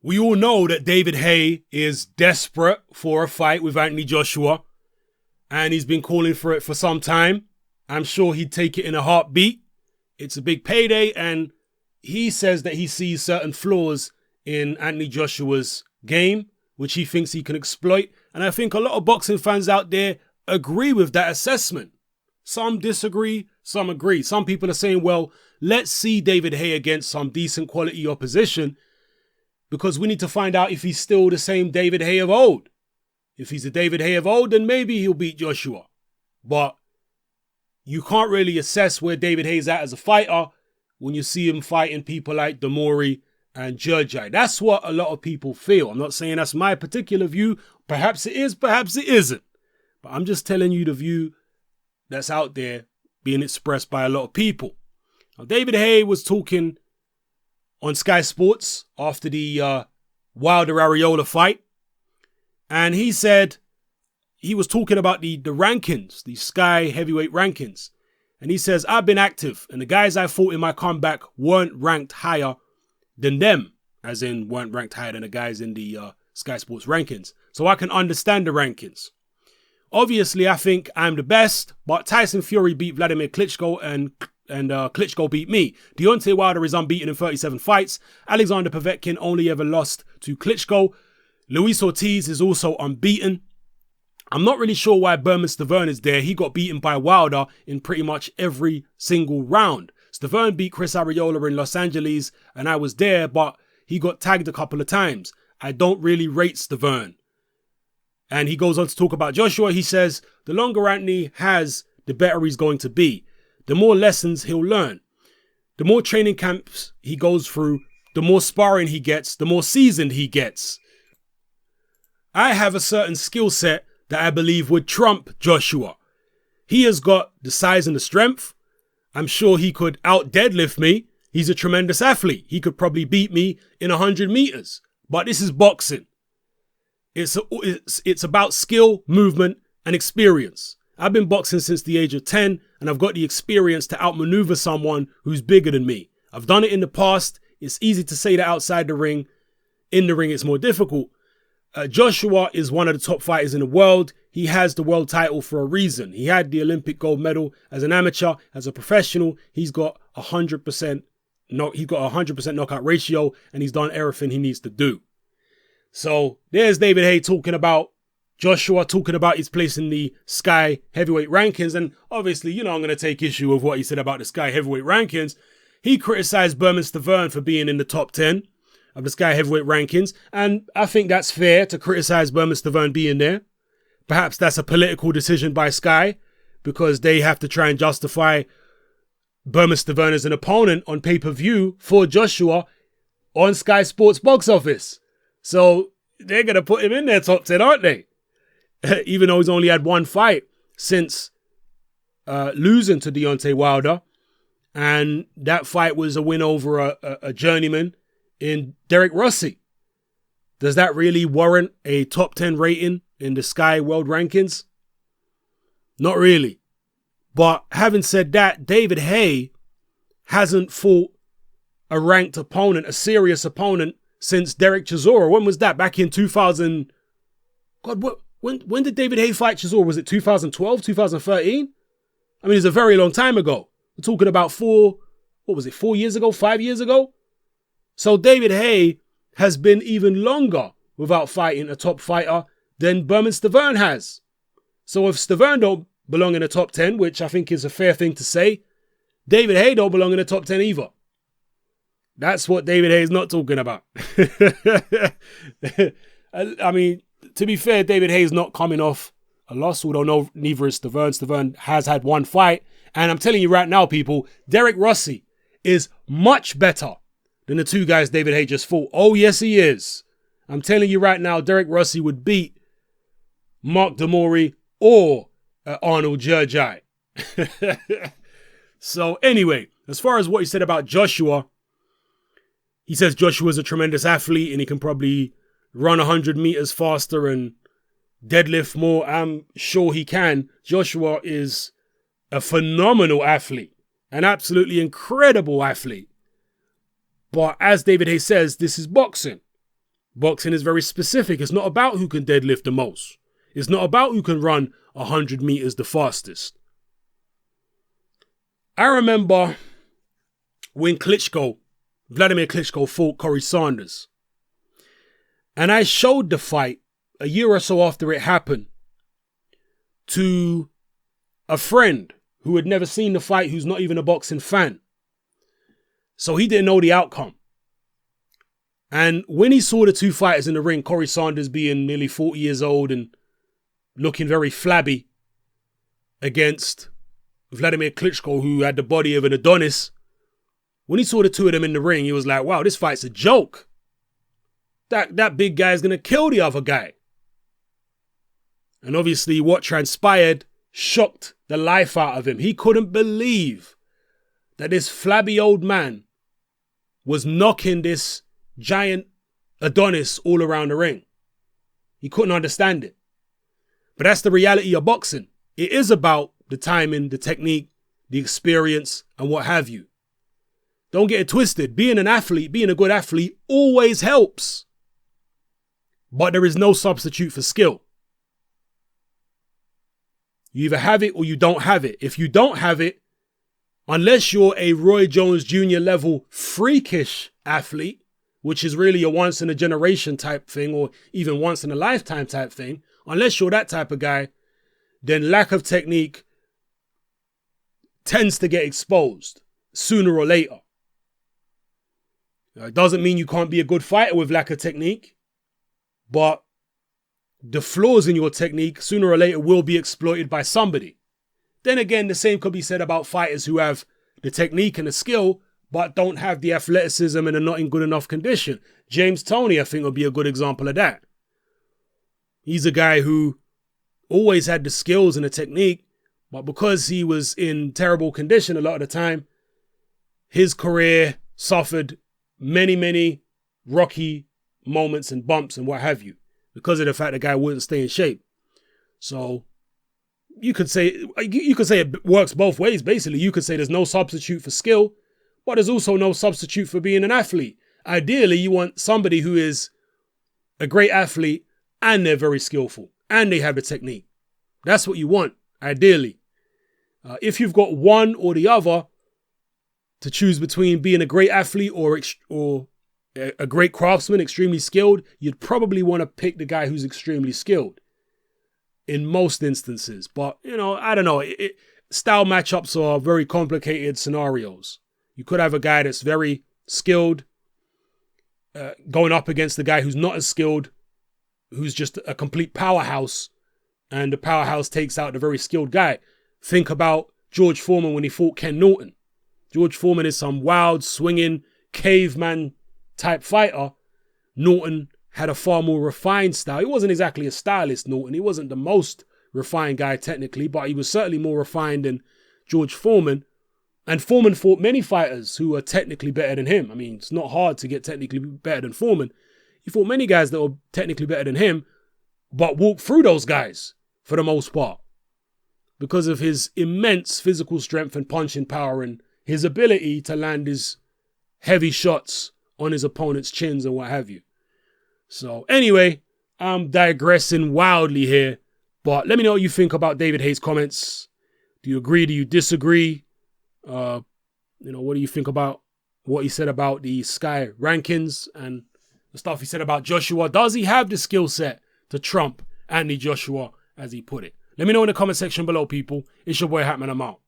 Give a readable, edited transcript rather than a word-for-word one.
We all know that David Haye is desperate for a fight with Anthony Joshua, and he's been calling for it for some time. I'm sure he'd take it in a heartbeat. It's a big payday, and he says that he sees certain flaws in Anthony Joshua's game, which he thinks he can exploit. And I think a lot of boxing fans out there agree with that assessment. Some disagree, some agree. Some people are saying, well, let's see David Haye against some decent quality opposition, because we need to find out if he's still the same David Haye of old. If he's the David Haye of old, then maybe he'll beat Joshua. But you can't really assess where David Haye's at as a fighter when you see him fighting people like Damori and Jurjai. That's what a lot of people feel. I'm not saying that's my particular view. Perhaps it is, perhaps it isn't. But I'm just telling you the view that's out there being expressed by a lot of people. Now, David Haye was talking on Sky Sports after the Wilder-Arreola fight. And he said he was talking about the rankings, the Sky heavyweight rankings. And he says, I've been active, and the guys I fought in my comeback weren't ranked higher than them, as in weren't ranked higher than the guys in the Sky Sports rankings. So I can understand the rankings. Obviously, I think I'm the best, but Tyson Fury beat Vladimir Klitschko and Klitschko beat me. Deontay Wilder is unbeaten in 37 fights. Alexander Povetkin only ever lost to Klitschko. Luis Ortiz is also unbeaten. I'm not really sure why Berman Stavern is there. He got beaten by Wilder in pretty much every single round. Stavern beat Chris Arreola in Los Angeles, and I was there, but he got tagged a couple of times. I don't really rate Stavern. And he goes on to talk about Joshua. He says, the longer Anthony has, the better he's going to be. The more lessons he'll learn. The more training camps he goes through, the more sparring he gets, the more seasoned he gets. I have a certain skill set that I believe would trump Joshua. He has got the size and the strength. I'm sure he could out deadlift me. He's a tremendous athlete. He could probably beat me in 100 meters. But this is boxing. It's about skill, movement, and experience. I've been boxing since the age of 10, and I've got the experience to outmaneuver someone who's bigger than me. I've done it in the past. It's easy to say that outside the ring. In the ring, it's more difficult. Joshua is one of the top fighters in the world. He has the world title for a reason. He had the Olympic gold medal as an amateur. As a professional, he's got 100% knockout ratio, and he's done everything he needs to do. So there's David Haye talking about Joshua, talking about his place in the Sky heavyweight rankings. And obviously, I'm going to take issue with what he said about the Sky heavyweight rankings. He criticized Berman Stavern for being in the top 10 of the Sky heavyweight rankings. And I think that's fair to criticize Berman Stavern being there. Perhaps that's a political decision by Sky, because they have to try and justify Berman Stavern as an opponent on pay-per-view for Joshua on Sky Sports box office. So they're going to put him in their top 10, aren't they? Even though he's only had one fight since losing to Deontay Wilder. And that fight was a win over a journeyman in Derek Rossi. Does that really warrant a top 10 rating in the Sky World Rankings? Not really. But having said that, David Haye hasn't fought a ranked opponent, a serious opponent, since Derek Chisora. When was that? Back in 2000. God, when did David Haye fight Chisora? Was it 2012, 2013? I mean, it's a very long time ago. We're talking about 4 years ago, 5 years ago? So David Haye has been even longer without fighting a top fighter than Berman Stavern has. So if Stavern don't belong in the top 10, which I think is a fair thing to say, David Haye don't belong in the top 10 either. That's what David Haye is not talking about. I mean, to be fair, David Haye is not coming off a loss, although neither is Stavern. Stavern has had one fight. And I'm telling you right now, people, Derek Rossi is much better than the two guys David Haye just fought. Oh, yes, he is. I'm telling you right now, Derek Rossi would beat Mark Damori or Arnold Jurjai. So anyway, as far as what he said about Joshua, he says Joshua's a tremendous athlete and he can probably run 100 meters faster and deadlift more. I'm sure he can. Joshua is a phenomenal athlete, an absolutely incredible athlete. But as David Haye says, this is boxing. Boxing is very specific. It's not about who can deadlift the most. It's not about who can run 100 meters the fastest. I remember when Vladimir Klitschko fought Corey Sanders. And I showed the fight a year or so after it happened to a friend who had never seen the fight, who's not even a boxing fan. So he didn't know the outcome. And when he saw the two fighters in the ring, Corey Sanders being nearly 40 years old and looking very flabby against Vladimir Klitschko, who had the body of an Adonis, when he saw the two of them in the ring, he was like, wow, this fight's a joke. That big guy is going to kill the other guy. And obviously what transpired shocked the life out of him. He couldn't believe that this flabby old man was knocking this giant Adonis all around the ring. He couldn't understand it. But that's the reality of boxing. It is about the timing, the technique, the experience, and what have you. Don't get it twisted. Being an athlete, being a good athlete always helps. But there is no substitute for skill. You either have it or you don't have it. If you don't have it, unless you're a Roy Jones Jr. level freakish athlete, which is really a once in a generation type thing or even once in a lifetime type thing, unless you're that type of guy, then lack of technique tends to get exposed sooner or later. It doesn't mean you can't be a good fighter with lack of technique, but the flaws in your technique sooner or later will be exploited by somebody. Then again, the same could be said about fighters who have the technique and the skill, but don't have the athleticism and are not in good enough condition. James Toney, I think, would be a good example of that. He's a guy who always had the skills and the technique, but because he was in terrible condition a lot of the time, his career suffered many, many rocky moments and bumps and what have you, because of the fact the guy wouldn't stay in shape. So you could say it works both ways, basically. You could say there's no substitute for skill, but there's also no substitute for being an athlete. Ideally, you want somebody who is a great athlete and they're very skillful and they have the technique. That's what you want, ideally. If you've got one or the other to choose between being a great athlete or a great craftsman, extremely skilled, you'd probably want to pick the guy who's extremely skilled in most instances. But, I don't know. Style matchups are very complicated scenarios. You could have a guy that's very skilled going up against the guy who's not as skilled, who's just a complete powerhouse, and the powerhouse takes out the very skilled guy. Think about George Foreman when he fought Ken Norton. George Foreman is some wild, swinging, caveman type fighter. Norton had a far more refined style. He wasn't exactly a stylist, Norton. He wasn't the most refined guy technically, but he was certainly more refined than George Foreman. And Foreman fought many fighters who were technically better than him. I mean, it's not hard to get technically better than Foreman. He fought many guys that were technically better than him, but walked through those guys for the most part because of his immense physical strength and punching power and his ability to land his heavy shots on his opponent's chins and what have you. So anyway, I'm digressing wildly here, but let me know what you think about David Haye's comments. Do you agree? Do you disagree? What do you think about what he said about the Sky rankings and the stuff he said about Joshua? Does he have the skill set to trump Anthony Joshua, as he put it? Let me know in the comment section below, people. It's your boy Hatman, I'm out.